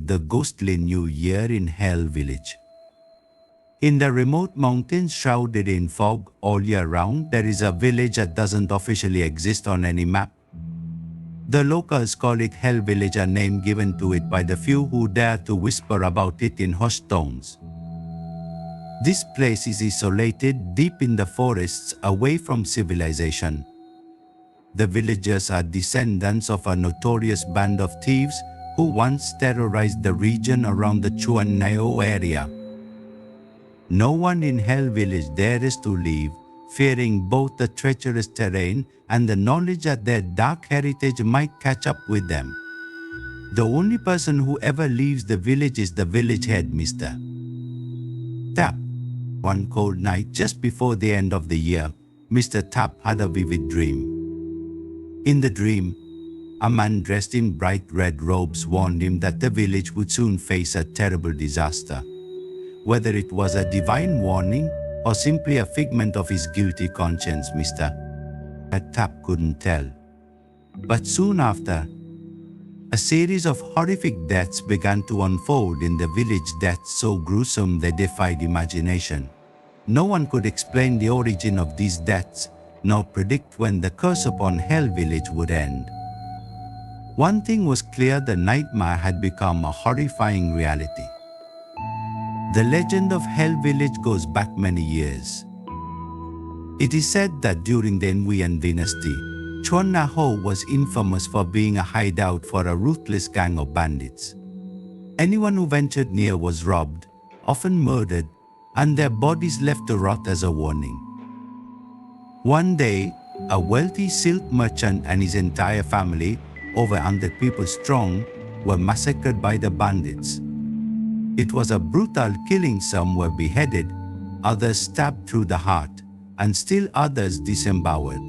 the ghostly New Year in Hell Village. In the remote mountains shrouded in fog all year round, there is a village that doesn't officially exist on any map. The locals call it Hell Village, a name given to it by the few who dare to whisper about it in hushed tones. This place is isolated deep in the forests, away from civilization. The villagers are descendants of a notorious band of thieves who once terrorized the region around the Chuan Nao area. No one in Hell Village dares to leave, fearing both the treacherous terrain and the knowledge that their dark heritage might catch up with them. The only person who ever leaves the village is the village head, Mr. Tap. One cold night just before the end of the year, Mr. Tap had a vivid dream. In the dream, a man dressed in bright red robes warned him that the village would soon face a terrible disaster. Whether it was a divine warning or simply a figment of his guilty conscience, Mr. Tap couldn't tell. But soon after, a series of horrific deaths began to unfold in the village, deaths so gruesome they defied imagination. No one could explain the origin of these deaths, nor predict when the curse upon Hell Village would end. One thing was clear: the nightmare had become a horrifying reality. The legend of Hell Village goes back many years. It is said that during the Nguyen dynasty, Chuan Nao was infamous for being a hideout for a ruthless gang of bandits. Anyone who ventured near was robbed, often murdered, and their bodies left to rot as a warning. One day, a wealthy silk merchant and his entire family, over 100 people strong, were massacred by the bandits. It was a brutal killing. Some were beheaded, others stabbed through the heart, and still others disemboweled.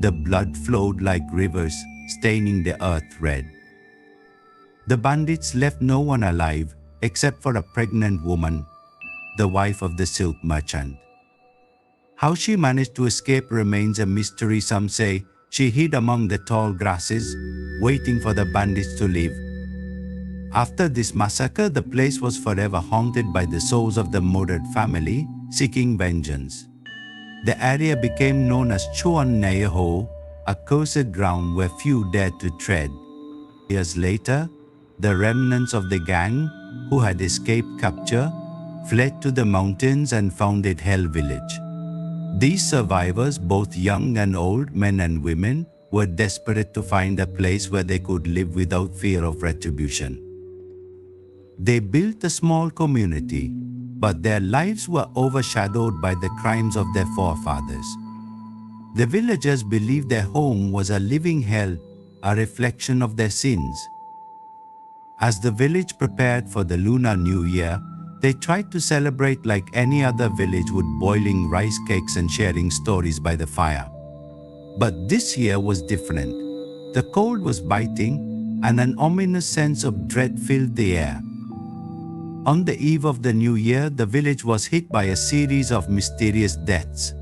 The blood flowed like rivers, staining the earth red. The bandits left no one alive except for a pregnant woman, the wife of the silk merchant. How she managed to escape remains a mystery. Some say she hid among the tall grasses, waiting for the bandits to leave. After this massacre, the place was forever haunted by the souls of the murdered family, seeking vengeance. The area became known as Chuan Nao, a cursed ground where few dared to tread. Years later, the remnants of the gang, who had escaped capture, fled to the mountains and founded Hell Village. These survivors, both young and old, men and women, were desperate to find a place where they could live without fear of retribution. They built a small community, but their lives were overshadowed by the crimes of their forefathers. The villagers believed their home was a living hell, a reflection of their sins. As the village prepared for the Lunar New Year, they tried to celebrate like any other village would, boiling rice cakes and sharing stories by the fire. But this year was different. The cold was biting, and an ominous sense of dread filled the air. On the eve of the New Year, the village was hit by a series of mysterious deaths.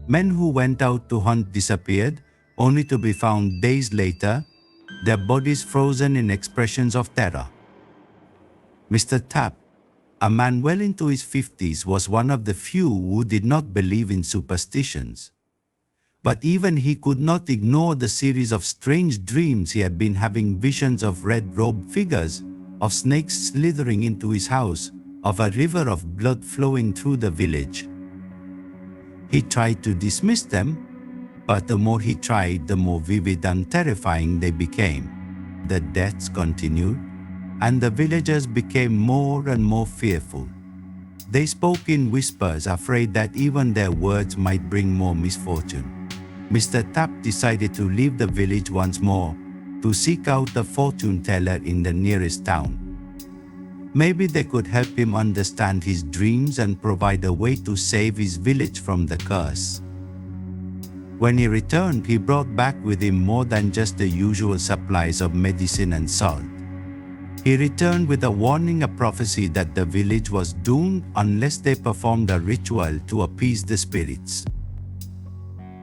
Men who went out to hunt disappeared, only to be found days later, their bodies frozen in expressions of terror. Mr. Tap, a man well into his 50s, was one of the few who did not believe in superstitions. But even he could not ignore the series of strange dreams he had been having: visions of red-robed figures, of snakes slithering into his house, of a river of blood flowing through the village. He tried to dismiss them, but the more he tried, the more vivid and terrifying they became. The deaths continued, and the villagers became more and more fearful. They spoke in whispers, afraid that even their words might bring more misfortune. Mr. Tap decided to leave the village once more, to seek out a fortune teller in the nearest town. Maybe they could help him understand his dreams and provide a way to save his village from the curse. When he returned, he brought back with him more than just the usual supplies of medicine and salt. He returned with a warning, a prophecy that the village was doomed unless they performed a ritual to appease the spirits.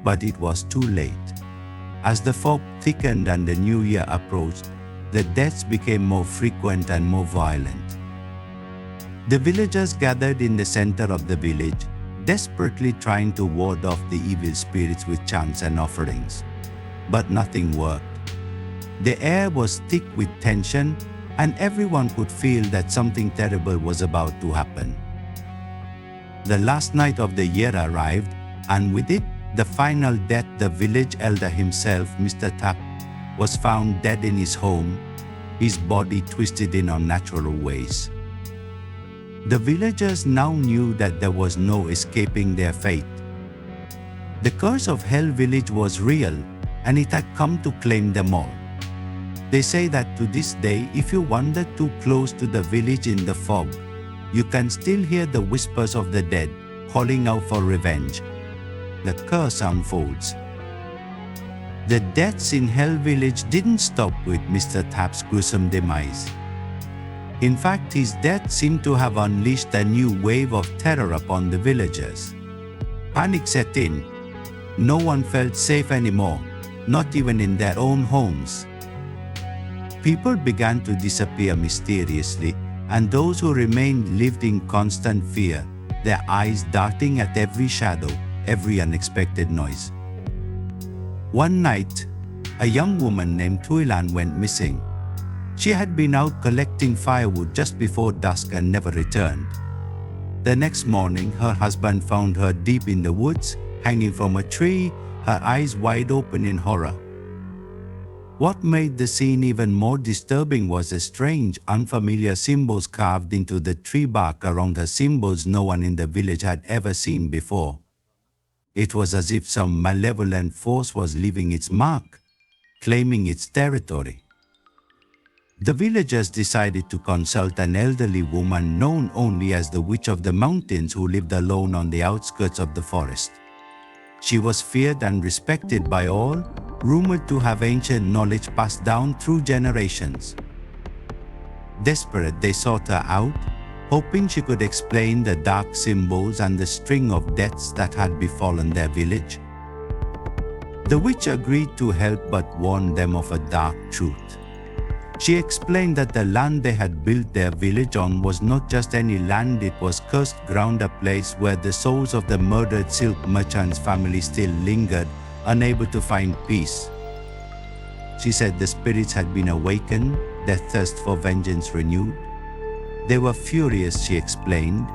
But it was too late. As the fog thickened and the new year approached, the deaths became more frequent and more violent. The villagers gathered in the center of the village, desperately trying to ward off the evil spirits with chants and offerings. But nothing worked. The air was thick with tension, and everyone could feel that something terrible was about to happen. The last night of the year arrived, and with it, the final death. The village elder himself, Mr. Tap, was found dead in his home, his body twisted in unnatural ways. The villagers now knew that there was no escaping their fate. The curse of Hell Village was real, and it had come to claim them all. They say that to this day, if you wander too close to the village in the fog, you can still hear the whispers of the dead calling out for revenge. The curse unfolds. The deaths in Hell Village didn't stop with Mr. Tap's gruesome demise. In fact, his death seemed to have unleashed a new wave of terror upon the villagers. Panic set in. No one felt safe anymore, not even in their own homes. People began to disappear mysteriously, and those who remained lived in constant fear, their eyes darting at every shadow, every unexpected noise. One night, a young woman named Tuilan went missing. She had been out collecting firewood just before dusk and never returned. The next morning, her husband found her deep in the woods, hanging from a tree, her eyes wide open in horror. What made the scene even more disturbing was the strange, unfamiliar symbols carved into the tree bark around her, symbols no one in the village had ever seen before. It was as if some malevolent force was leaving its mark, claiming its territory. The villagers decided to consult an elderly woman known only as the Witch of the Mountains, who lived alone on the outskirts of the forest. She was feared and respected by all, rumored to have ancient knowledge passed down through generations. Desperate, they sought her out, hoping she could explain the dark symbols and the string of deaths that had befallen their village. The witch agreed to help but warned them of a dark truth. She explained that the land they had built their village on was not just any land, it was cursed ground, a place where the souls of the murdered silk merchant's family still lingered, unable to find peace. She said the spirits had been awakened, their thirst for vengeance renewed. They were furious, she explained,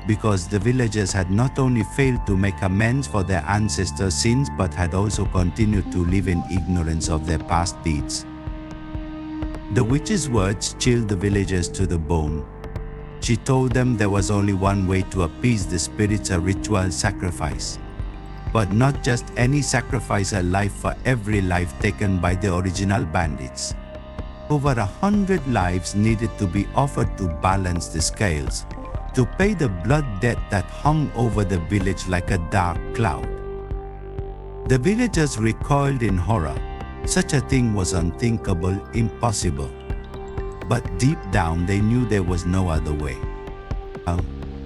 because the villagers had not only failed to make amends for their ancestors' sins but had also continued to live in ignorance of their past deeds. The witch's words chilled the villagers to the bone. She told them there was only one way to appease the spirits, a ritual sacrifice. But not just any sacrifice, a life for every life taken by the original bandits. Over 100 lives needed to be offered to balance the scales, to pay the blood debt that hung over the village like a dark cloud. The villagers recoiled in horror. Such a thing was unthinkable, impossible. But deep down they knew there was no other way.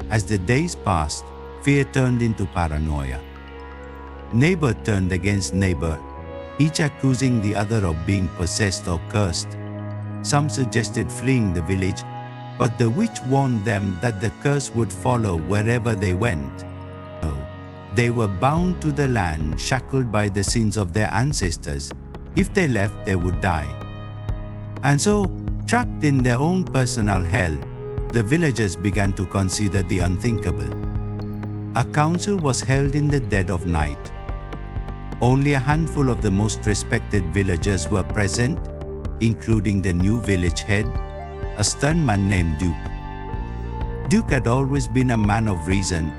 As the days passed, fear turned into paranoia. Neighbor turned against neighbor, each accusing the other of being possessed or cursed. Some suggested fleeing the village, but the witch warned them that the curse would follow wherever they went. They were bound to the land, shackled by the sins of their ancestors. If they left, they would die. And so, trapped in their own personal hell, the villagers began to consider the unthinkable. A council was held in the dead of night. Only a handful of the most respected villagers were present, including the new village head, a stern man named Duke. Duke had always been a man of reason,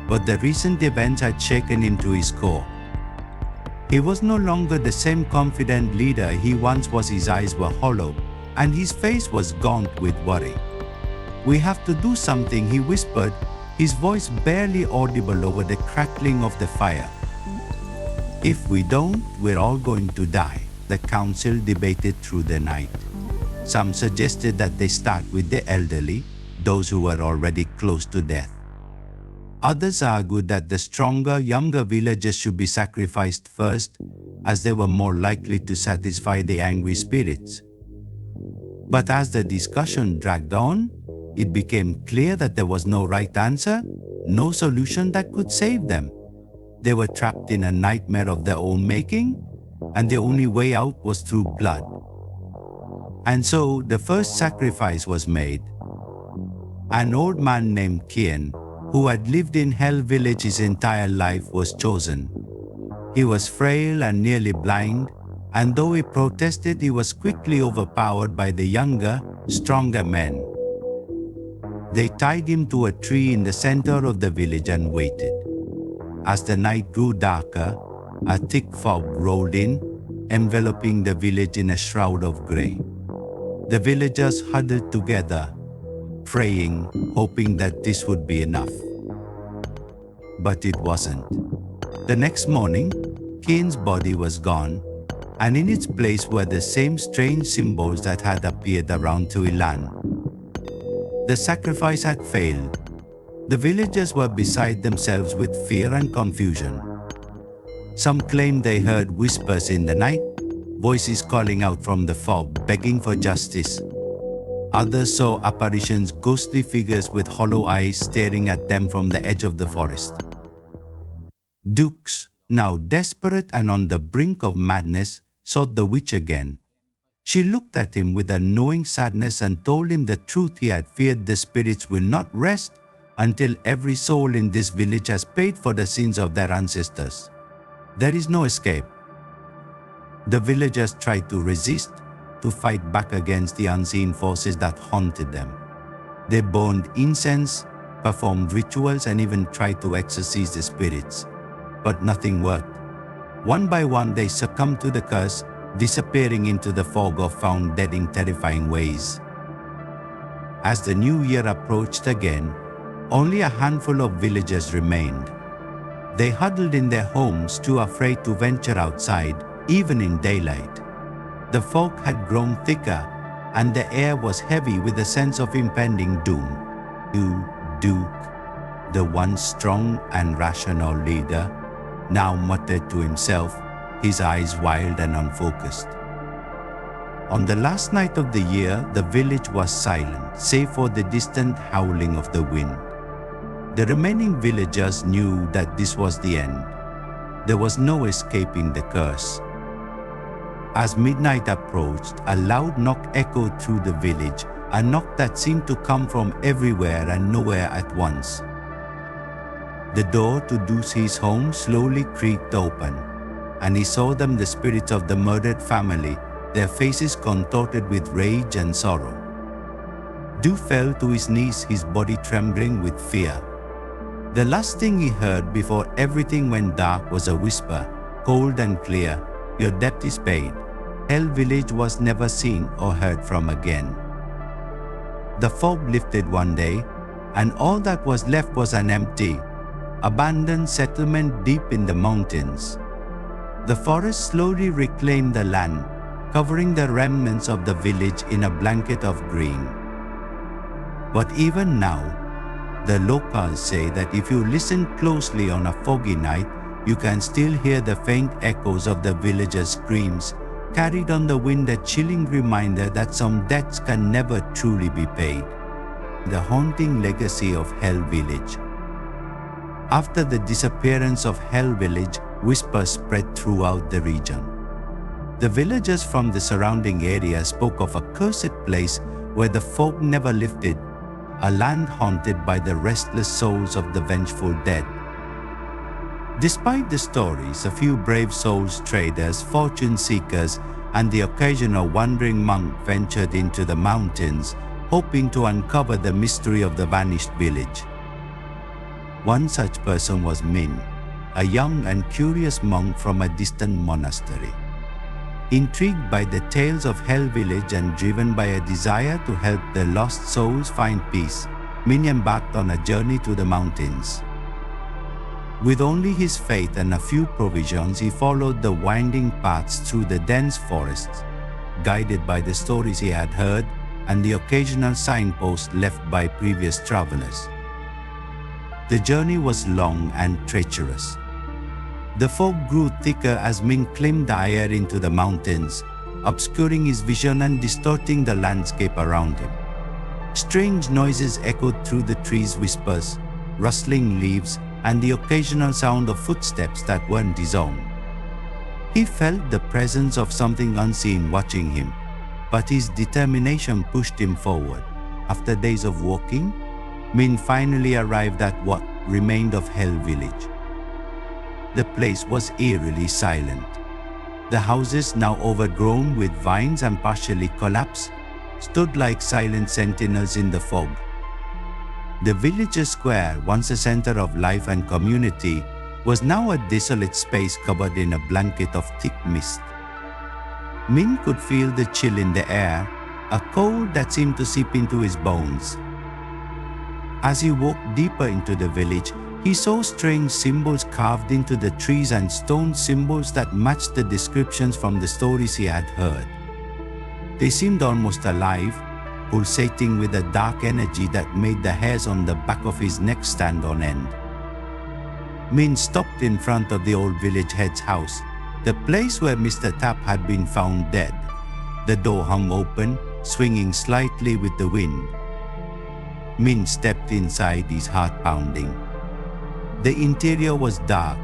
but the recent events had shaken him to his core. He was no longer the same confident leader he once was. His eyes were hollow, and his face was gaunt with worry. "We have to do something," he whispered, his voice barely audible over the crackling of the fire. "If we don't, we're all going to die," the council debated through the night. Some suggested that they start with the elderly, those who were already close to death. Others argued that the stronger, younger villagers should be sacrificed first, as they were more likely to satisfy the angry spirits. But as the discussion dragged on, it became clear that there was no right answer, no solution that could save them. They were trapped in a nightmare of their own making, and the only way out was through blood. And so the first sacrifice was made. An old man named Kian, who had lived in Hell Village his entire life, was chosen. He was frail and nearly blind, and though he protested, he was quickly overpowered by the younger, stronger men. They tied him to a tree in the center of the village and waited. As the night grew darker, a thick fog rolled in, enveloping the village in a shroud of gray. The villagers huddled together, praying, hoping that this would be enough. But it wasn't. The next morning, Cain's body was gone, and in its place were the same strange symbols that had appeared around Tuilan. The sacrifice had failed. The villagers were beside themselves with fear and confusion. Some claimed they heard whispers in the night, voices calling out from the fog, begging for justice. Others saw apparitions, ghostly figures with hollow eyes staring at them from the edge of the forest. Dukes, now desperate and on the brink of madness, sought the witch again. She looked at him with a knowing sadness and told him the truth he had feared: the spirits will not rest until every soul in this village has paid for the sins of their ancestors. There is no escape. The villagers tried to resist, to fight back against the unseen forces that haunted them. They burned incense, performed rituals, and even tried to exorcise the spirits. But nothing worked. One by one, they succumbed to the curse, disappearing into the fog or found dead in terrifying ways. As the new year approached again, only a handful of villagers remained. They huddled in their homes, too afraid to venture outside, even in daylight. The fog had grown thicker, and the air was heavy with a sense of impending doom. Duke, the once strong and rational leader, now muttered to himself, his eyes wild and unfocused. On the last night of the year, the village was silent, save for the distant howling of the wind. The remaining villagers knew that this was the end. There was no escaping the curse. As midnight approached, a loud knock echoed through the village, a knock that seemed to come from everywhere and nowhere at once. The door to Ducey's home slowly creaked open, and he saw them, the spirits of the murdered family, their faces contorted with rage and sorrow. Du fell to his knees, his body trembling with fear. The last thing he heard before everything went dark was a whisper, cold and clear: "Your debt is paid." Hell Village was never seen or heard from again. The fog lifted one day, and all that was left was an empty, abandoned settlement deep in the mountains. The forest slowly reclaimed the land, covering the remnants of the village in a blanket of green. But even now, the locals say that if you listen closely on a foggy night, you can still hear the faint echoes of the villagers' screams, carried on the wind, a chilling reminder that some debts can never truly be paid. The haunting legacy of Hell Village. After the disappearance of Hell Village, whispers spread throughout the region. The villagers from the surrounding area spoke of a cursed place where the fog never lifted, a land haunted by the restless souls of the vengeful dead. Despite the stories, a few brave souls, traders, fortune seekers, and the occasional wandering monk ventured into the mountains, hoping to uncover the mystery of the vanished village. One such person was Min, a young and curious monk from a distant monastery. Intrigued by the tales of Hell Village and driven by a desire to help the lost souls find peace, Min embarked on a journey to the mountains. With only his faith and a few provisions, he followed the winding paths through the dense forests, guided by the stories he had heard and the occasional signposts left by previous travelers. The journey was long and treacherous. The fog grew thicker as Min climbed higher into the mountains, obscuring his vision and distorting the landscape around him. Strange noises echoed through the trees, whispers, rustling leaves, and the occasional sound of footsteps that weren't his own. He felt the presence of something unseen watching him, but his determination pushed him forward. After days of walking, Min finally arrived at what remained of Hell Village. The place was eerily silent. The houses, now overgrown with vines and partially collapsed, stood like silent sentinels in the fog. The village's square, once a center of life and community, was now a desolate space covered in a blanket of thick mist. Min could feel the chill in the air, a cold that seemed to seep into his bones. As he walked deeper into the village, he saw strange symbols carved into the trees and stone, symbols that matched the descriptions from the stories he had heard. They seemed almost alive, pulsating with a dark energy that made the hairs on the back of his neck stand on end. Min stopped in front of the old village head's house, the place where Mr. Tap had been found dead. The door hung open, swinging slightly with the wind. Min stepped inside, his heart pounding. The interior was dark,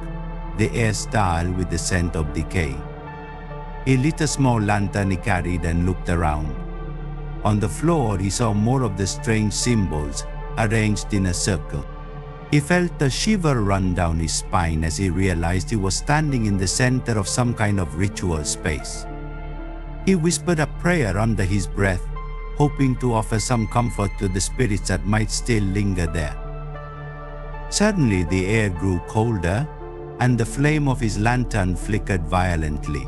the air stale with the scent of decay. He lit a small lantern he carried and looked around. On the floor, he saw more of the strange symbols arranged in a circle. He felt a shiver run down his spine as he realized he was standing in the center of some kind of ritual space. He whispered a prayer under his breath, hoping to offer some comfort to the spirits that might still linger there. Suddenly, the air grew colder, and the flame of his lantern flickered violently.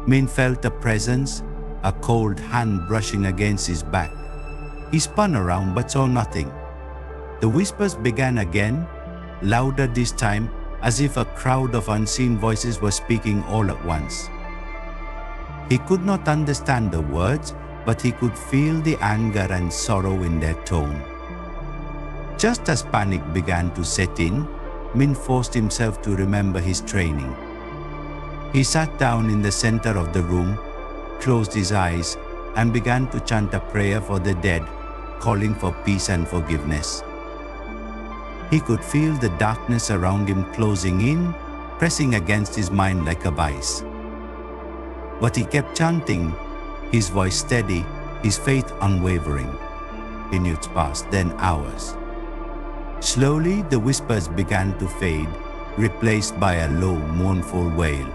Min felt a presence, a cold hand brushing against his back. He spun around but saw nothing. The whispers began again, louder this time, as if a crowd of unseen voices were speaking all at once. He could not understand the words, but he could feel the anger and sorrow in their tone. Just as panic began to set in, Min forced himself to remember his training. He sat down in the center of the room, closed his eyes, and began to chant a prayer for the dead, calling for peace and forgiveness. He could feel the darkness around him closing in, pressing against his mind like a vice. But he kept chanting, his voice steady, his faith unwavering. Minutes passed, then hours. Slowly, the whispers began to fade, replaced by a low, mournful wail.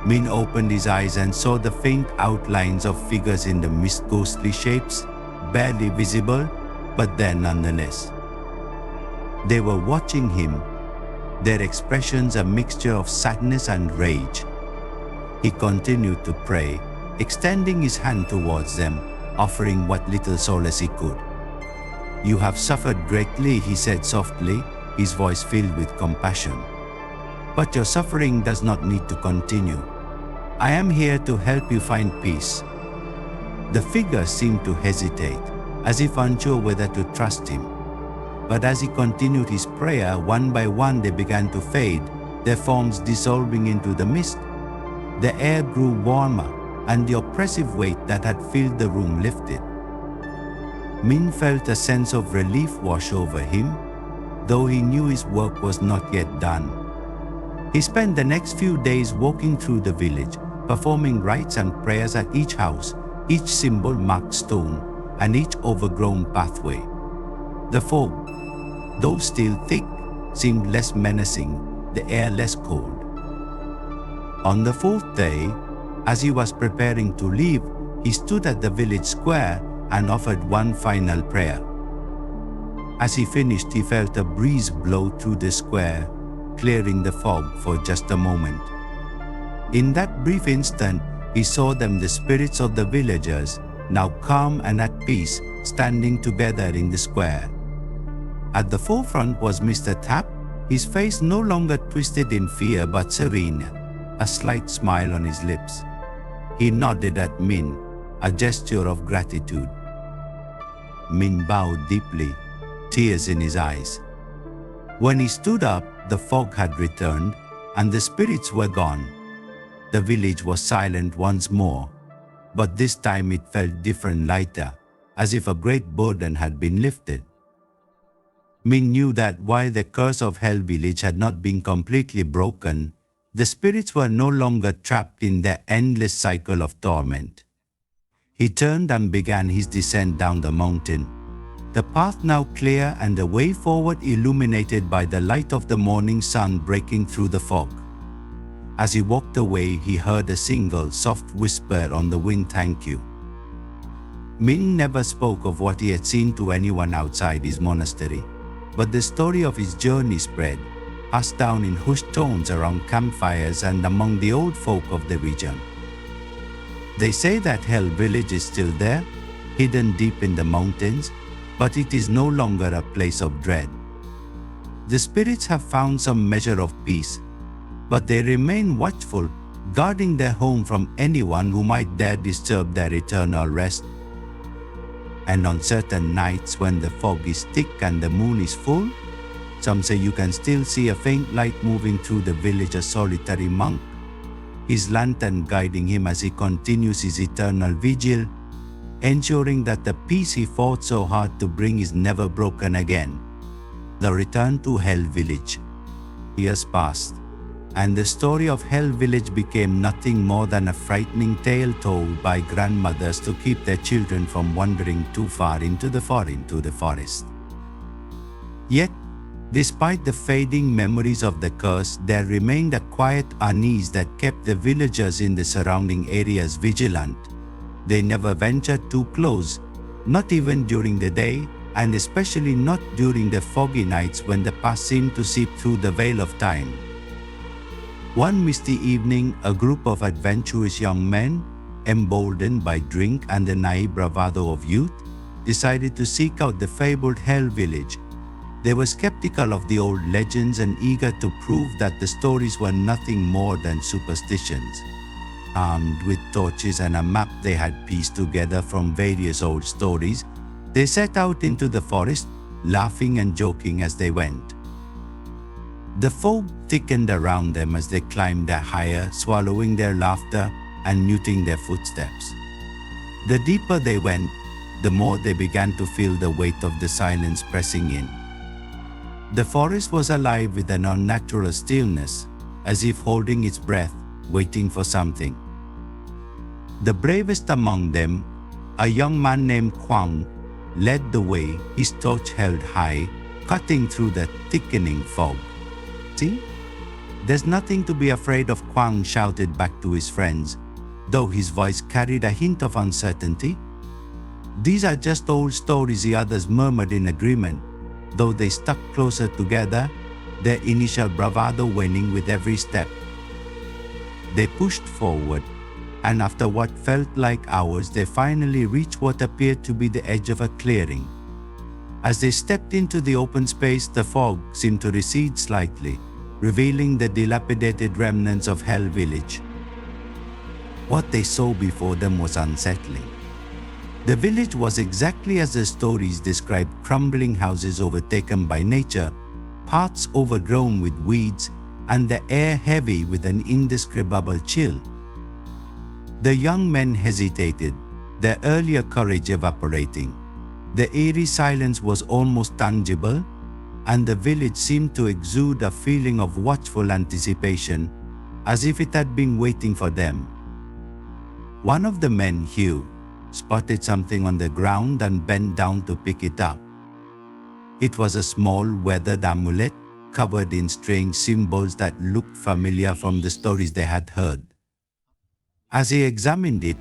Min opened his eyes and saw the faint outlines of figures in the mist, ghostly shapes, barely visible, but there nonetheless. They were watching him, their expressions a mixture of sadness and rage. He continued to pray, extending his hand towards them, offering what little solace he could. "You have suffered greatly," he said softly, his voice filled with compassion. "But your suffering does not need to continue. I am here to help you find peace." The figures seemed to hesitate, as if unsure whether to trust him. But as he continued his prayer, one by one they began to fade, their forms dissolving into the mist. The air grew warmer, and the oppressive weight that had filled the room lifted. Min felt a sense of relief wash over him, though he knew his work was not yet done. He spent the next few days walking through the village, performing rites and prayers at each house, each symbol marked stone, and each overgrown pathway. The fog, though still thick, seemed less menacing, the air less cold. On the fourth day, as he was preparing to leave, he stood at the village square and offered one final prayer. As he finished, he felt a breeze blow through the square, clearing the fog for just a moment. In that brief instant, he saw them, the spirits of the villagers, now calm and at peace, standing together in the square. At the forefront was Mr. Tap, his face no longer twisted in fear but serene, a slight smile on his lips. He nodded at Min, a gesture of gratitude. Min bowed deeply, tears in his eyes. When he stood up, the fog had returned, and the spirits were gone. The village was silent once more, but this time it felt different, lighter, as if a great burden had been lifted. Min knew that while the curse of Hell Village had not been completely broken, the spirits were no longer trapped in their endless cycle of torment. He turned and began his descent down the mountain, the path now clear and the way forward illuminated by the light of the morning sun breaking through the fog. As he walked away, he heard a single soft whisper on the wind, "Thank you." Min never spoke of what he had seen to anyone outside his monastery, but the story of his journey spread, passed down in hushed tones around campfires and among the old folk of the region. They say that Hell Village is still there, hidden deep in the mountains, but it is no longer a place of dread. The spirits have found some measure of peace, but they remain watchful, guarding their home from anyone who might dare disturb their eternal rest. And on certain nights when the fog is thick and the moon is full, some say you can still see a faint light moving through the village, a solitary monk, his lantern guiding him as he continues his eternal vigil, ensuring that the peace he fought so hard to bring is never broken again. The return to Hell Village. Years passed, and the story of Hell Village became nothing more than a frightening tale told by grandmothers to keep their children from wandering too far into the forest. Yet, despite the fading memories of the curse, there remained a quiet unease that kept the villagers in the surrounding areas vigilant. They never ventured too close, not even during the day, and especially not during the foggy nights when the past seemed to seep through the veil of time. One misty evening, a group of adventurous young men, emboldened by drink and the naive bravado of youth, decided to seek out the fabled Hell Village. They were skeptical of the old legends and eager to prove that the stories were nothing more than superstitions. Armed with torches and a map they had pieced together from various old stories, they set out into the forest, laughing and joking as they went. The fog thickened around them as they climbed higher, swallowing their laughter and muting their footsteps. The deeper they went, the more they began to feel the weight of the silence pressing in. The forest was alive with an unnatural stillness, as if holding its breath, waiting for something. The bravest among them, a young man named Kwang, led the way, his torch held high, cutting through the thickening fog. "See? There's nothing to be afraid of," Kwang shouted back to his friends, though his voice carried a hint of uncertainty. "These are just old stories," the others murmured in agreement, though they stuck closer together, their initial bravado waning with every step. They pushed forward, and after what felt like hours, they finally reached what appeared to be the edge of a clearing. As they stepped into the open space, the fog seemed to recede slightly, revealing the dilapidated remnants of Hell Village. What they saw before them was unsettling. The village was exactly as the stories described: crumbling houses overtaken by nature, paths overgrown with weeds, and the air heavy with an indescribable chill. The young men hesitated, their earlier courage evaporating. The eerie silence was almost tangible, and the village seemed to exude a feeling of watchful anticipation, as if it had been waiting for them. One of the men, Hugh, spotted something on the ground and bent down to pick it up. It was a small, weathered amulet, covered in strange symbols that looked familiar from the stories they had heard. As he examined it,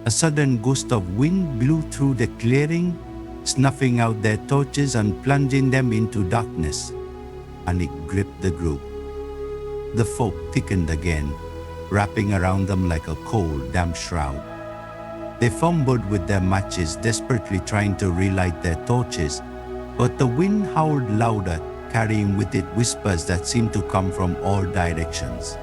a sudden gust of wind blew through the clearing, snuffing out their torches and plunging them into darkness. Panic gripped the group. The fog thickened again, wrapping around them like a cold, damp shroud. They fumbled with their matches, desperately trying to relight their torches, but the wind howled louder, carrying with it whispers that seemed to come from all directions.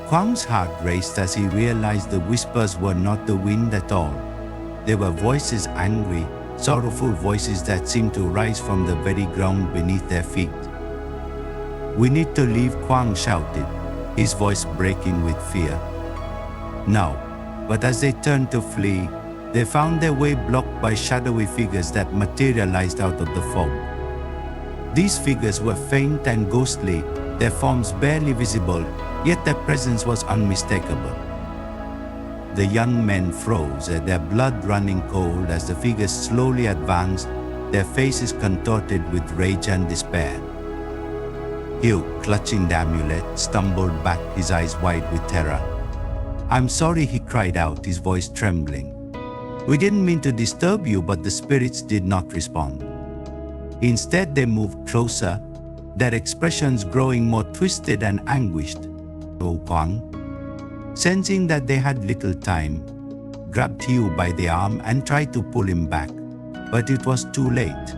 Kwang's heart raced as he realized the whispers were not the wind at all. They were voices, angry, sorrowful voices that seemed to rise from the very ground beneath their feet. "We need to leave," Kwang shouted, his voice breaking with fear. Now, but as they turned to flee, they found their way blocked by shadowy figures that materialized out of the fog. These figures were faint and ghostly, their forms barely visible, yet their presence was unmistakable. The young men froze, their blood running cold as the figures slowly advanced, their faces contorted with rage and despair. Hugh, clutching the amulet, stumbled back, his eyes wide with terror. "I'm sorry," he cried out, his voice trembling. "We didn't mean to disturb you," but the spirits did not respond. Instead, they moved closer, their expressions growing more twisted and anguished. Kwang, sensing that they had little time, grabbed Hugh by the arm and tried to pull him back, but it was too late.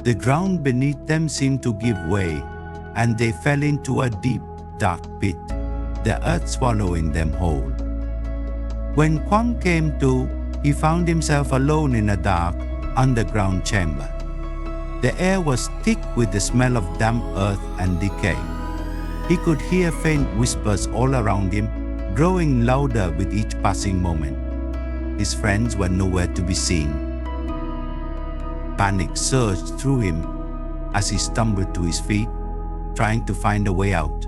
The ground beneath them seemed to give way, and they fell into a deep, dark pit, the earth swallowing them whole. When Kwang came to, he found himself alone in a dark, underground chamber. The air was thick with the smell of damp earth and decay. He could hear faint whispers all around him, growing louder with each passing moment. His friends were nowhere to be seen. Panic surged through him as he stumbled to his feet, trying to find a way out.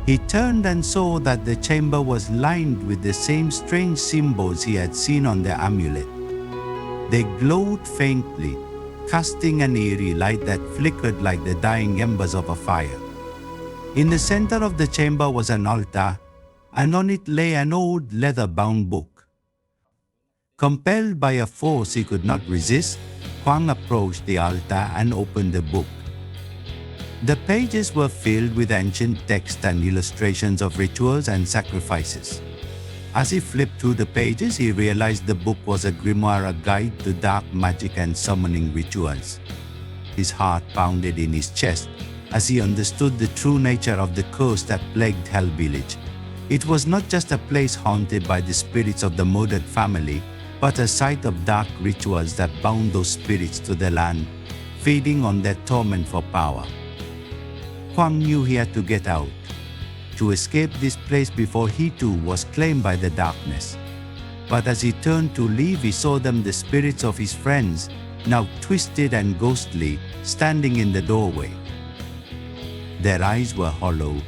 He turned and saw that the chamber was lined with the same strange symbols he had seen on the amulet. They glowed faintly, casting an eerie light that flickered like the dying embers of a fire. In the center of the chamber was an altar, and on it lay an old leather-bound book. Compelled by a force he could not resist, Kwang approached the altar and opened the book. The pages were filled with ancient text and illustrations of rituals and sacrifices. As he flipped through the pages, he realized the book was a grimoire, a guide to dark magic and summoning rituals. His heart pounded in his chest as he understood the true nature of the curse that plagued Hell Village. It was not just a place haunted by the spirits of the murdered family, but a site of dark rituals that bound those spirits to the land, feeding on their torment for power. Kwang knew he had to get out, to escape this place before he too was claimed by the darkness. But as he turned to leave, he saw them, the spirits of his friends, now twisted and ghostly, standing in the doorway. Their eyes were hollow,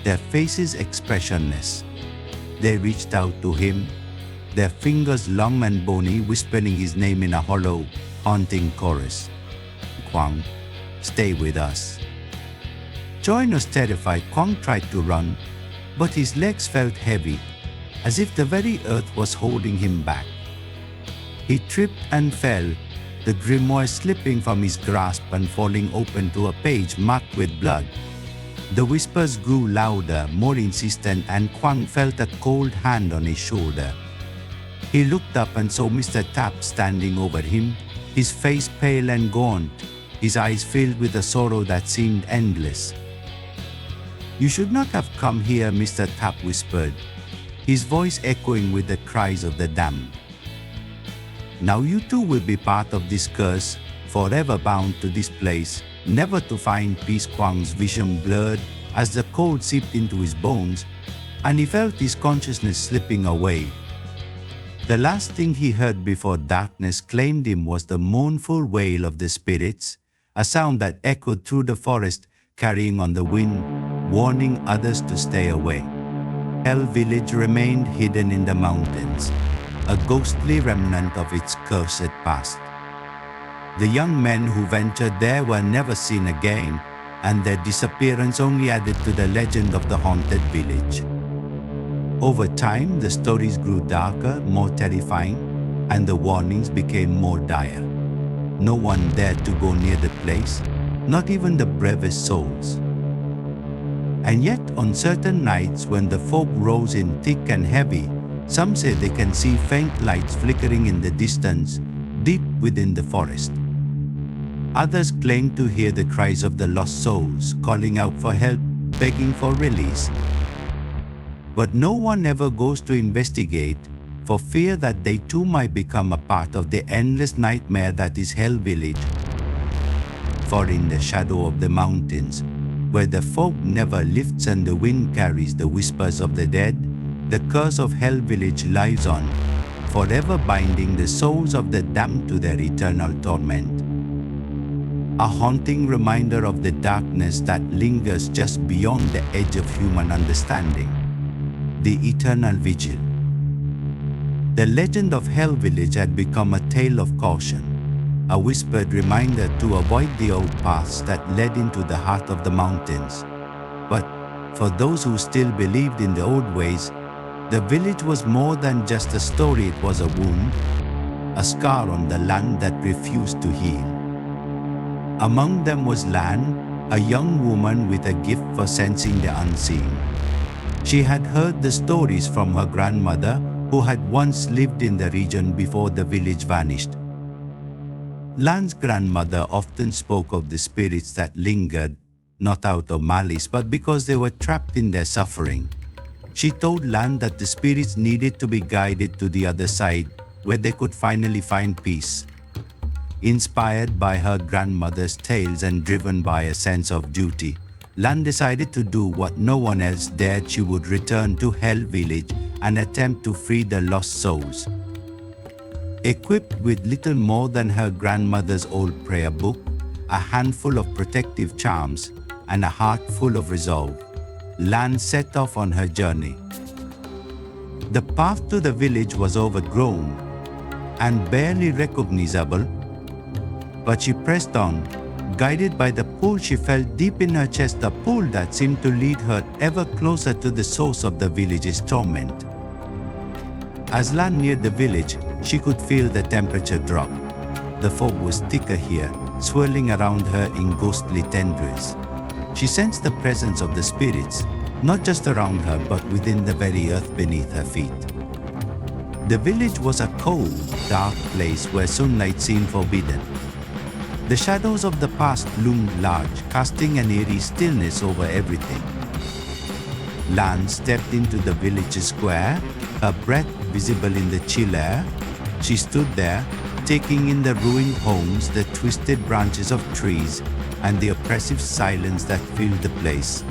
their faces expressionless. They reached out to him, their fingers long and bony, whispering his name in a hollow, haunting chorus. "Kwang, stay with us." Joy was terrified. Kwang tried to run, but his legs felt heavy, as if the very earth was holding him back. He tripped and fell, the grimoire slipping from his grasp and falling open to a page marked with blood. The whispers grew louder, more insistent, and Kwang felt a cold hand on his shoulder. He looked up and saw Mr. Tapp standing over him, his face pale and gaunt, his eyes filled with a sorrow that seemed endless. "You should not have come here," Mr. Tapp whispered, his voice echoing with the cries of the damned. "Now you too will be part of this curse, forever bound to this place, never to find peace." Kwang's vision blurred as the cold seeped into his bones, and he felt his consciousness slipping away. The last thing he heard before darkness claimed him was the mournful wail of the spirits, a sound that echoed through the forest, carrying on the wind, warning others to stay away. Hell Village remained hidden in the mountains, a ghostly remnant of its cursed past. The young men who ventured there were never seen again, and their disappearance only added to the legend of the haunted village. Over time, the stories grew darker, more terrifying, and the warnings became more dire. No one dared to go near the place, not even the bravest souls. And yet, on certain nights when the fog rose in thick and heavy, some say they can see faint lights flickering in the distance, deep within the forest. Others claim to hear the cries of the lost souls, calling out for help, begging for release. But no one ever goes to investigate, for fear that they too might become a part of the endless nightmare that is Hell Village. For in the shadow of the mountains, Where the fog never lifts and the wind carries the whispers of the dead, the curse of Hell Village lives on, forever binding the souls of the damned to their eternal torment. A haunting reminder of the darkness that lingers just beyond the edge of human understanding. The eternal vigil. The legend of Hell Village had become a tale of caution, a whispered reminder to avoid the old paths that led into the heart of the mountains. But for those who still believed in the old ways, the village was more than just a story. It was a wound, a scar on the land that refused to heal. Among them was Lan, a young woman with a gift for sensing the unseen. She had heard the stories from her grandmother, who had once lived in the region before the village vanished. Lan's grandmother often spoke of the spirits that lingered, not out of malice, but because they were trapped in their suffering. She told Lan that the spirits needed to be guided to the other side, where they could finally find peace. Inspired by her grandmother's tales and driven by a sense of duty, Lan decided to do what no one else dared. She would return to Hell Village and attempt to free the lost souls. Equipped with little more than her grandmother's old prayer book, a handful of protective charms, and a heart full of resolve, Lan set off on her journey. The path to the village was overgrown and barely recognizable, but she pressed on, guided by the pull she felt deep in her chest, a pull that seemed to lead her ever closer to the source of the village's torment. As Lan neared the village, she could feel the temperature drop. The fog was thicker here, swirling around her in ghostly tendrils. She sensed the presence of the spirits, not just around her but within the very earth beneath her feet. The village was a cold, dark place where sunlight seemed forbidden. The shadows of the past loomed large, casting an eerie stillness over everything. Lan stepped into the village square, her breath visible in the chill air. She stood there, taking in the ruined homes, the twisted branches of trees, and the oppressive silence that filled the place.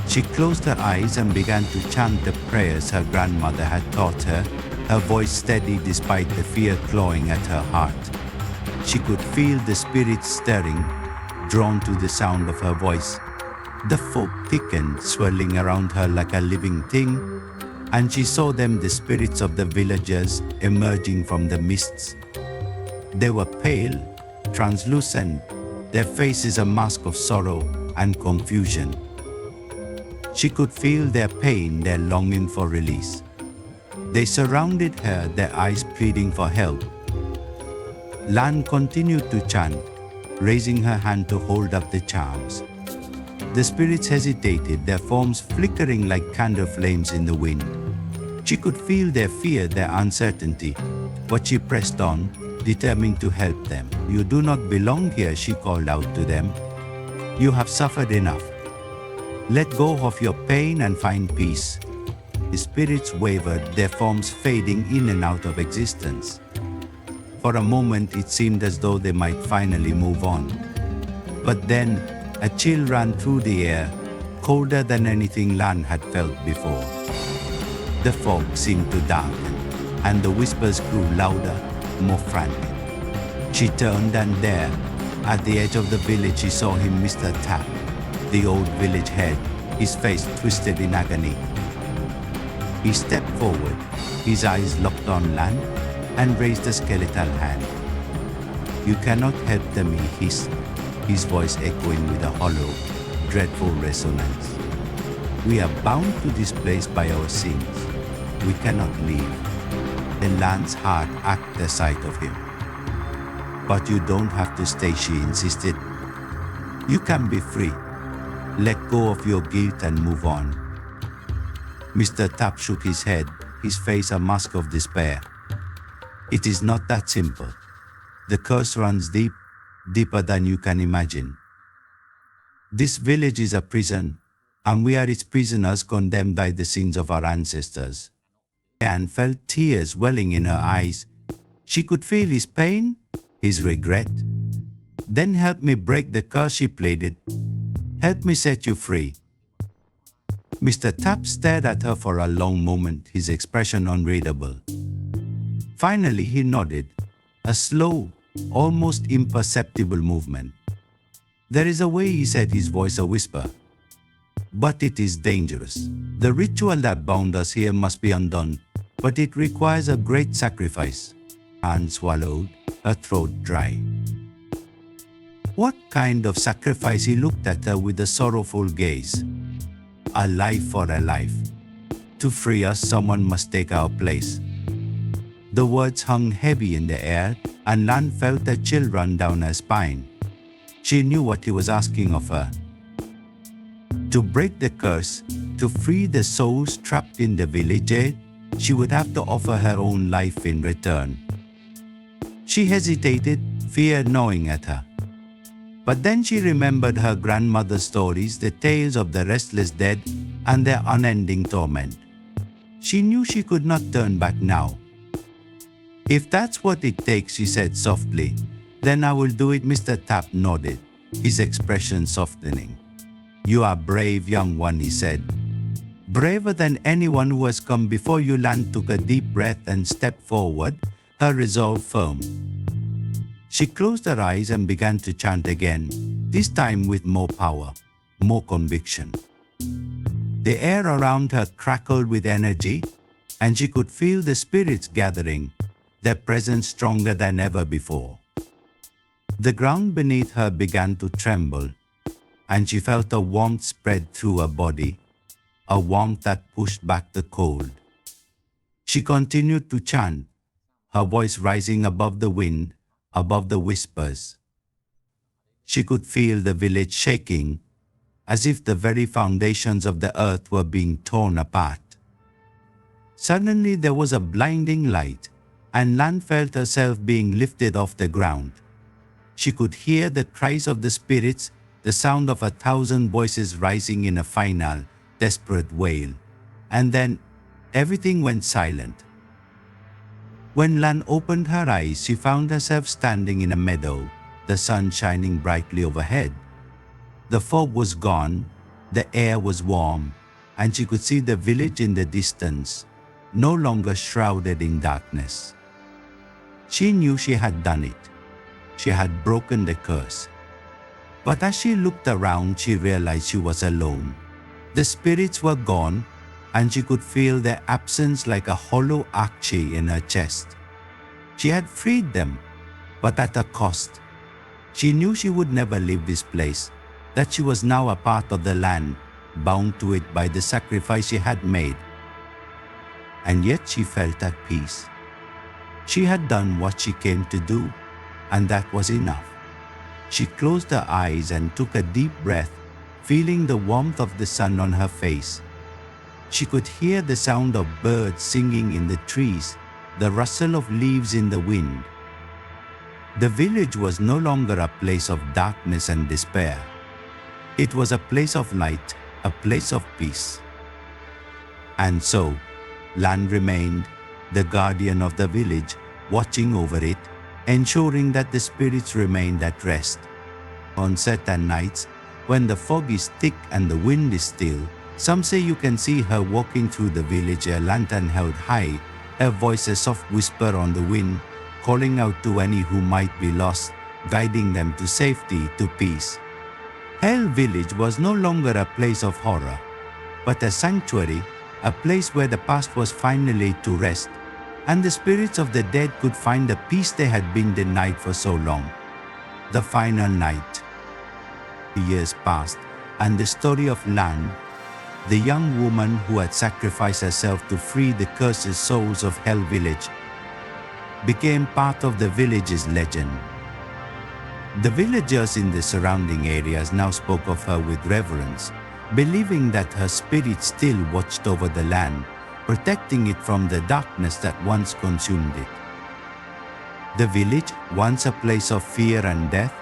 She closed her eyes and began to chant the prayers her grandmother had taught her, her voice steady despite the fear clawing at her heart. She could feel the spirits stirring, drawn to the sound of her voice. The fog thickened, swirling around her like a living thing, and she saw them, the spirits of the villagers, emerging from the mists. They were pale, translucent, their faces a mask of sorrow and confusion. She could feel their pain, their longing for release. They surrounded her, their eyes pleading for help. Lan continued to chant, raising her hand to hold up the charms. The spirits hesitated, their forms flickering like candle flames in the wind. She could feel their fear, their uncertainty, but she pressed on, determined to help them. "You do not belong here," she called out to them. "You have suffered enough. Let go of your pain and find peace." The spirits wavered, their forms fading in and out of existence. For a moment it seemed as though they might finally move on. But then a chill ran through the air, colder than anything Lan had felt before. The fog seemed to darken, and the whispers grew louder, more frantic. She turned, and there, at the edge of the village, she saw him, Mr. Tap, the old village head, his face twisted in agony. He stepped forward, his eyes locked on Lan, and raised a skeletal hand. "You cannot help them," he hissed, his voice echoing with a hollow, dreadful resonance. "We are bound to this place by our sins. We cannot leave." Then Lan's heart ached the sight of him. "But you don't have to stay," she insisted. "You can be free. Let go of your guilt and move on." Mr. Tap shook his head, his face a mask of despair. "It is not that simple. The curse runs deep, deeper than you can imagine. This village is a prison, and we are its prisoners, condemned by the sins of our ancestors." Anne felt tears welling in her eyes. She could feel his pain, his regret. "Then help me break the curse," she pleaded. Help me set you free. Mr. Tapp stared at her for a long moment, his expression unreadable. Finally, he nodded, a slow, almost imperceptible movement. There is a way, he said, his voice a whisper. But it is dangerous. The ritual that bound us here must be undone, but it requires a great sacrifice. Anne swallowed, her throat dry. What kind of sacrifice? He looked at her with a sorrowful gaze. A life for a life. To free us, someone must take our place. The words hung heavy in the air, and Lan felt a chill run down her spine. She knew what he was asking of her. To break the curse, to free the souls trapped in the village, she would have to offer her own life in return. She hesitated, fear gnawing at her. But then she remembered her grandmother's stories, the tales of the restless dead and their unending torment. She knew she could not turn back now. If that's what it takes, she said softly, then I will do it. Mr. Tapp nodded, his expression softening. You are brave, young one, he said. Braver than anyone who has come before you. Lan took a deep breath and stepped forward, her resolve firm. She closed her eyes and began to chant again, this time with more power, more conviction. The air around her crackled with energy, and she could feel the spirits gathering, their presence stronger than ever before. The ground beneath her began to tremble, and she felt a warmth spread through her body, a warmth that pushed back the cold. She continued to chant, her voice rising above the wind, above the whispers. She could feel the village shaking, as if the very foundations of the earth were being torn apart. Suddenly there was a blinding light, and Lan felt herself being lifted off the ground. She could hear the cries of the spirits, the sound of 1,000 voices rising in a final, desperate wail. And then everything went silent. When Lan opened her eyes, she found herself standing in a meadow, the sun shining brightly overhead. The fog was gone, the air was warm, and she could see the village in the distance, no longer shrouded in darkness. She knew she had done it. She had broken the curse. But as she looked around, she realized she was alone. The spirits were gone, and she could feel their absence like a hollow archie in her chest. She had freed them, but at a cost. She knew she would never leave this place, that she was now a part of the land, bound to it by the sacrifice she had made. And yet she felt at peace. She had done what she came to do, and that was enough. She closed her eyes and took a deep breath, feeling the warmth of the sun on her face. She could hear the sound of birds singing in the trees, the rustle of leaves in the wind. The village was no longer a place of darkness and despair. It was a place of light, a place of peace. And so, Lan remained, the guardian of the village, watching over it, ensuring that the spirits remained at rest. On certain nights, when the fog is thick and the wind is still, some say you can see her walking through the village, a lantern held high, her voice a soft whisper on the wind, calling out to any who might be lost, guiding them to safety, to peace. Hell Village was no longer a place of horror, but a sanctuary, a place where the past was finally to rest, and the spirits of the dead could find the peace they had been denied for so long. The final night. Years passed, and the story of Lan, the young woman who had sacrificed herself to free the cursed souls of Hell Village, became part of the village's legend. The villagers in the surrounding areas now spoke of her with reverence, believing that her spirit still watched over the land, protecting it from the darkness that once consumed it. The village, once a place of fear and death,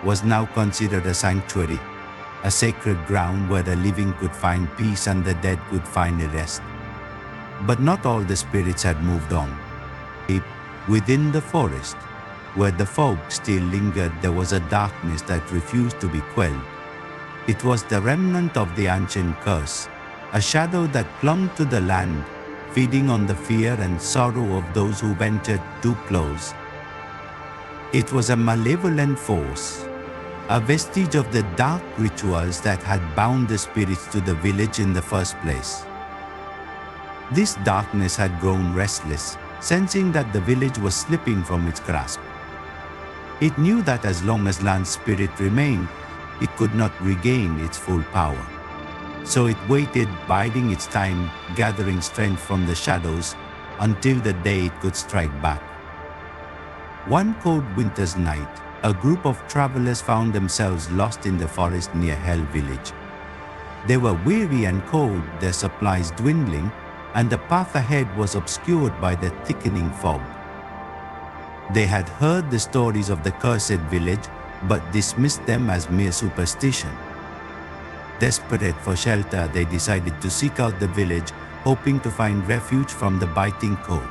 was now considered a sanctuary, a sacred ground where the living could find peace and the dead could find a rest. But not all the spirits had moved on. Deep within the forest, where the fog still lingered, there was a darkness that refused to be quelled. It was the remnant of the ancient curse, a shadow that clung to the land, feeding on the fear and sorrow of those who ventured too close. It was a malevolent force, a vestige of the dark rituals that had bound the spirits to the village in the first place. This darkness had grown restless, sensing that the village was slipping from its grasp. It knew that as long as Lan's spirit remained, it could not regain its full power. So it waited, biding its time, gathering strength from the shadows until the day it could strike back. One cold winter's night, a group of travelers found themselves lost in the forest near Hell Village. They were weary and cold, their supplies dwindling, and the path ahead was obscured by the thickening fog. They had heard the stories of the cursed village, but dismissed them as mere superstition. Desperate for shelter, they decided to seek out the village, hoping to find refuge from the biting cold.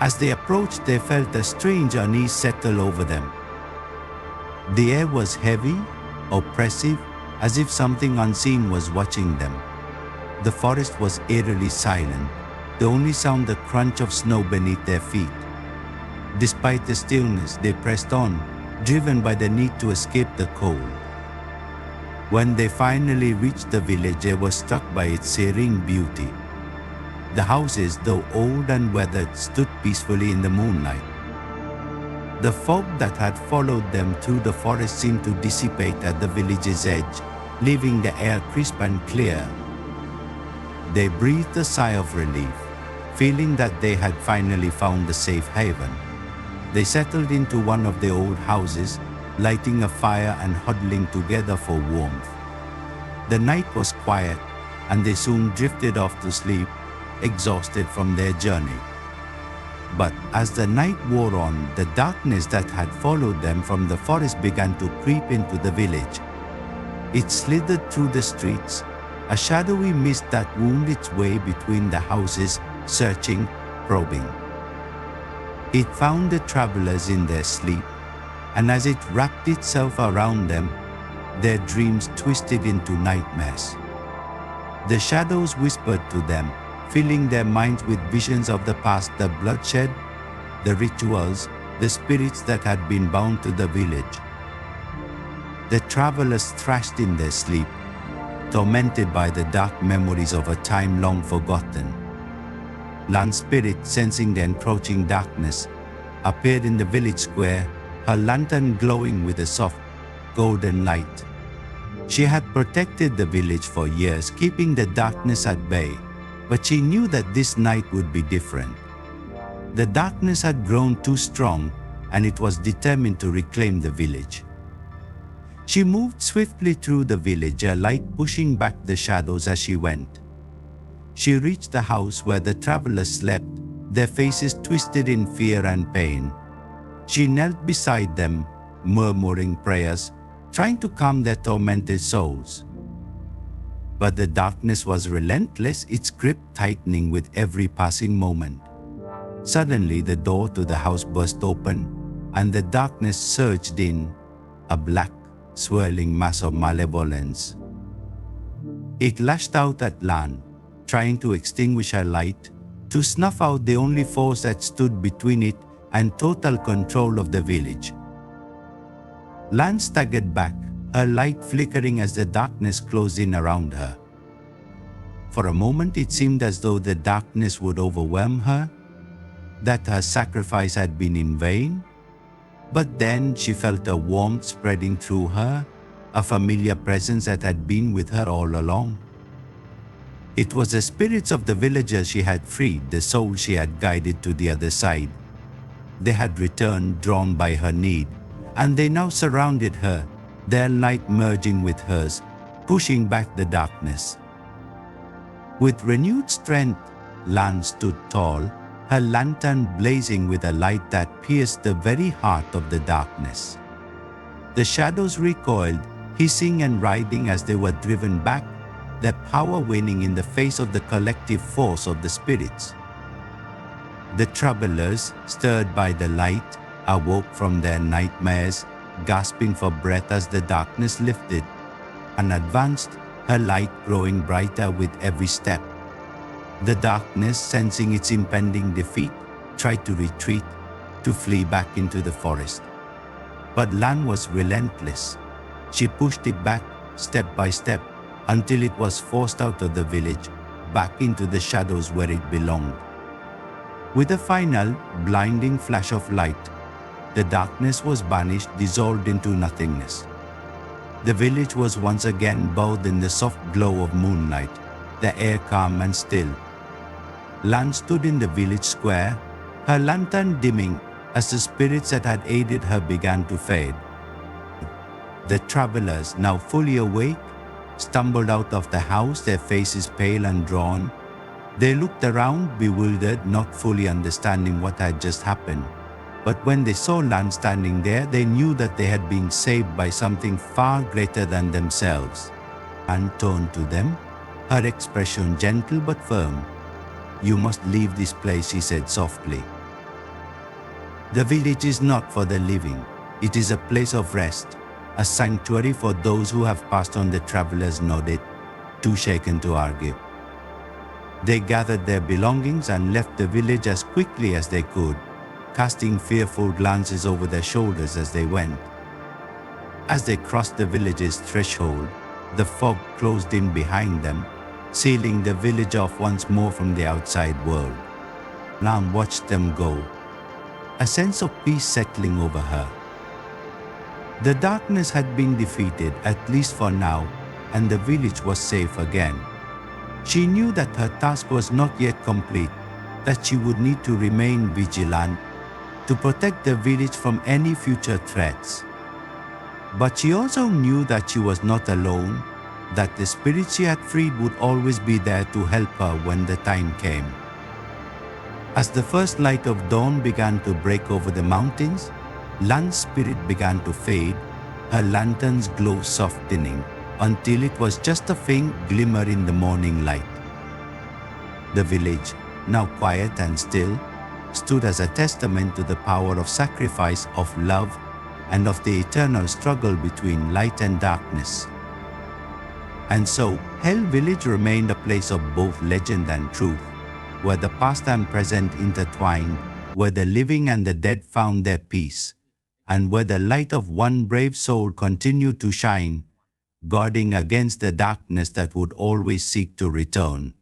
As they approached, they felt a strange unease settle over them. The air was heavy, oppressive, as if something unseen was watching them. The forest was eerily silent, the only sound the crunch of snow beneath their feet. Despite the stillness, they pressed on, driven by the need to escape the cold. When they finally reached the village, they were struck by its serene beauty. The houses, though old and weathered, stood peacefully in the moonlight. The fog that had followed them through the forest seemed to dissipate at the village's edge, leaving the air crisp and clear. They breathed a sigh of relief, feeling that they had finally found a safe haven. They settled into one of the old houses, lighting a fire and huddling together for warmth. The night was quiet, and they soon drifted off to sleep, exhausted from their journey. But as the night wore on, the darkness that had followed them from the forest began to creep into the village. It slithered through the streets, a shadowy mist that wound its way between the houses, searching, probing. It found the travelers in their sleep, and as it wrapped itself around them, their dreams twisted into nightmares. The shadows whispered to them, filling their minds with visions of the past, the bloodshed, the rituals, the spirits that had been bound to the village. The travelers thrashed in their sleep, tormented by the dark memories of a time long forgotten. Lan's spirit, sensing the encroaching darkness, appeared in the village square, her lantern glowing with a soft, golden light. She had protected the village for years, keeping the darkness at bay, but she knew that this night would be different. The darkness had grown too strong, and it was determined to reclaim the village. She moved swiftly through the village, a light pushing back the shadows as she went. She reached the house where the travelers slept, their faces twisted in fear and pain. She knelt beside them, murmuring prayers, trying to calm their tormented souls. But the darkness was relentless, its grip tightening with every passing moment. Suddenly, the door to the house burst open, and the darkness surged in, a black, swirling mass of malevolence. It lashed out at Lan, trying to extinguish her light, to snuff out the only force that stood between it and total control of the village. Lan staggered back, her light flickering as the darkness closed in around her. For a moment it seemed as though the darkness would overwhelm her, that her sacrifice had been in vain. But then she felt a warmth spreading through her, a familiar presence that had been with her all along. It was the spirits of the villagers she had freed, the souls she had guided to the other side. They had returned, drawn by her need, and they now surrounded her, their light merging with hers, pushing back the darkness. With renewed strength, Lan stood tall, her lantern blazing with a light that pierced the very heart of the darkness. The shadows recoiled, hissing and writhing as they were driven back, their power waning in the face of the collective force of the spirits. The travelers, stirred by the light, awoke from their nightmares, gasping for breath as the darkness lifted. and advanced, her light growing brighter with every step. The darkness, sensing its impending defeat, tried to retreat, to flee back into the forest. But Lan was relentless. She pushed it back, step by step, until it was forced out of the village, back into the shadows where it belonged. With a final, blinding flash of light, the darkness was banished, dissolved into nothingness. The village was once again bathed in the soft glow of moonlight, the air calm and still. Lan stood in the village square, her lantern dimming as the spirits that had aided her began to fade. The travelers, now fully awake, stumbled out of the house, their faces pale and drawn. They looked around, bewildered, not fully understanding what had just happened. But when they saw Lan standing there, they knew that they had been saved by something far greater than themselves. Lan turned to them, her expression gentle but firm. "You must leave this place," she said softly. "The village is not for the living. It is a place of rest, a sanctuary for those who have passed on." The travelers nodded, too shaken to argue. They gathered their belongings and left the village as quickly as they could, casting fearful glances over their shoulders as they went. As they crossed the village's threshold, the fog closed in behind them, sealing the village off once more from the outside world. Lan watched them go, a sense of peace settling over her. The darkness had been defeated, at least for now, and the village was safe again. She knew that her task was not yet complete, that she would need to remain vigilant to protect the village from any future threats. But she also knew that she was not alone, that the spirit she had freed would always be there to help her when the time came. As the first light of dawn began to break over the mountains, Lan's spirit began to fade, her lantern's glow softening, until it was just a faint glimmer in the morning light. The village, now quiet and still, stood as a testament to the power of sacrifice, of love, and of the eternal struggle between light and darkness. And so, Hell Village remained a place of both legend and truth, where the past and present intertwined, where the living and the dead found their peace, and where the light of one brave soul continued to shine, guarding against the darkness that would always seek to return.